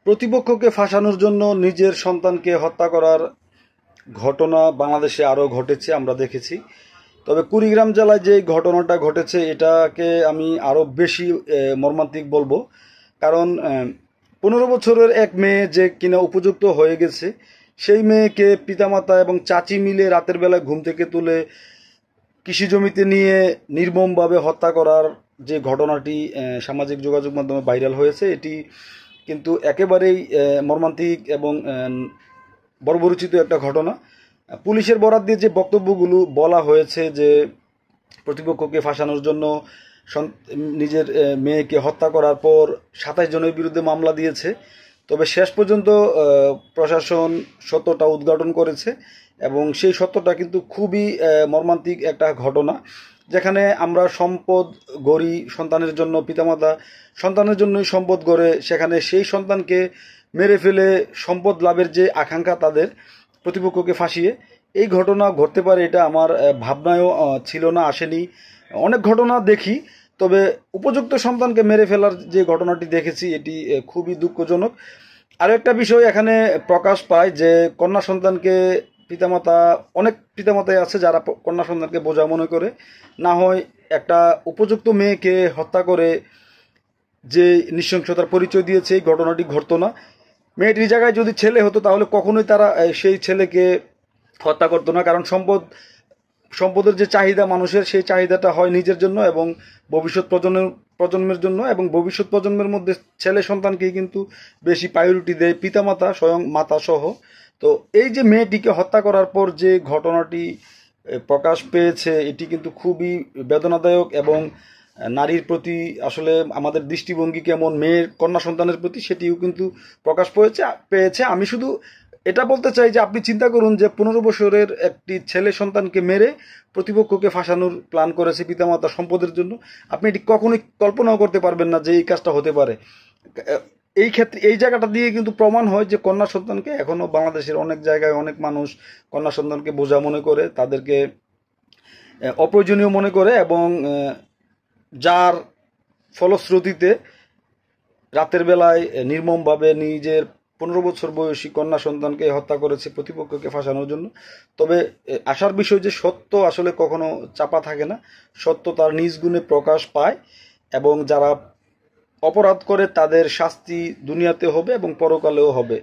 প্রতিপক্ষকে ফাঁসানোর জন্য নিজের সন্তানকে হত্যা করার ঘটনা বাংলাদেশে আরও ঘটেছে, আমরা দেখেছি। তবে কুড়িগ্রাম জেলায় যে ঘটনাটা ঘটেছে এটাকে আমি আরও বেশি মর্মান্তিক বলবো। কারণ 15 বছরের এক মেয়ে যে কিনা উপযুক্ত হয়ে গেছে, সেই মেয়েকে পিতামাতা এবং চাচি মিলে রাতের বেলায় ঘুম থেকে তুলে কৃষি জমিতে নিয়ে নির্মমভাবে হত্যা করার যে ঘটনাটি সামাজিক যোগাযোগ মাধ্যমে ভাইরাল হয়েছে, এটি কিন্তু একেবারেই মর্মান্তিক এবং বর্বরোচিত একটা ঘটনা। পুলিশের বরাত দিয়ে যে বক্তব্যগুলো বলা হয়েছে যে প্রতিপক্ষকে ফাঁসানোর জন্য নিজের মেয়েকে হত্যা করার পর 27 জনের বিরুদ্ধে মামলা দিয়েছে। তবে শেষ পর্যন্ত প্রশাসন সত্যটা উদ্ঘাটন করেছে এবং সেই সত্যটা কিন্তু খুবই মর্মান্তিক একটা ঘটনা, যেখানে আমরা সম্পদ গড়ি সন্তানের জন্য, পিতামাতা সন্তানের জন্যই সম্পদ গড়ে, সেখানে সেই সন্তানকে মেরে ফেলে সম্পদ লাভের যে আকাঙ্ক্ষা তাদের, প্রতিপক্ষকে ফাঁসিয়ে এই ঘটনা ঘটতে পারে এটা আমার ভাবনায়ও ছিল না, আসেনি। অনেক ঘটনা দেখি, তবে উপযুক্ত সন্তানকে মেরে ফেলার যে ঘটনাটি দেখেছি এটি খুবই দুঃখজনক। আরও একটা বিষয় এখানে প্রকাশ পায় যে কন্যা সন্তানকে পিতামাতা, অনেক পিতামাতাই আছে যারা কন্যা সন্তানকে বোঝা মনে করে, না হয় একটা উপযুক্ত মেয়েকে হত্যা করে যে নৃশংসতার পরিচয় দিয়েছে এই ঘটনাটি ঘটতো না। মেয়েটির জায়গায় যদি ছেলে হতো তাহলে কখনোই তারা সেই ছেলেকে হত্যা করতো না, কারণ সম্পদের যে চাহিদা মানুষের, সেই চাহিদাটা হয় নিজের জন্য এবং ভবিষ্যৎ প্রজন্মের জন্য, এবং ভবিষ্যৎ প্রজন্মের মধ্যে ছেলে সন্তানকেই কিন্তু বেশি প্রায়োরিটি দেয় পিতামাতা, স্বয়ং মাতা সহ। তো এই যে মেয়েটিকে হত্যা করার পর যে ঘটনাটি প্রকাশ পেয়েছে এটি কিন্তু খুবই বেদনাদায়ক এবং নারীর প্রতি আসলে আমাদের দৃষ্টিভঙ্গি কেমন মেয়ের কন্যা সন্তানের প্রতি সেটিও কিন্তু প্রকাশ পেয়েছে। আমি শুধু এটা বলতে চাই যে আপনি চিন্তা করুন যে 15 বছরের একটি ছেলে সন্তানকে মেরে প্রতিপক্ষকে ফাঁসানোর প্ল্যান করেছে পিতামাতা সম্পদের জন্য। আপনি এটি কখনোই কল্পনাও করতে পারবেন না যে এই কাজটা হতে পারে। এই ক্ষেত্রে এই জায়গাটা দিয়ে কিন্তু প্রমাণ হয় যে কন্যা সন্তানকে এখনো বাংলাদেশের অনেক জায়গায় অনেক মানুষ কন্যা সন্তানকে বোঝা মনে করে, তাদেরকে অপ্রয়োজনীয় মনে করে, এবং যার ফলশ্রুতিতে রাতের বেলায় নির্মমভাবে নিজের 15 বছর বয়সী কন্যা সন্তানকে হত্যা করেছে প্রতিপক্ষকে ফাঁসানোর জন্য। তবে আশার বিষয় যে সত্য আসলে কখনো চাপা থাকে না, সত্য তার নিজ গুণে প্রকাশ পায়, এবং যারা অপরাধ করে তাদের শাস্তি দুনিয়াতে হবে এবং পরকালেও হবে।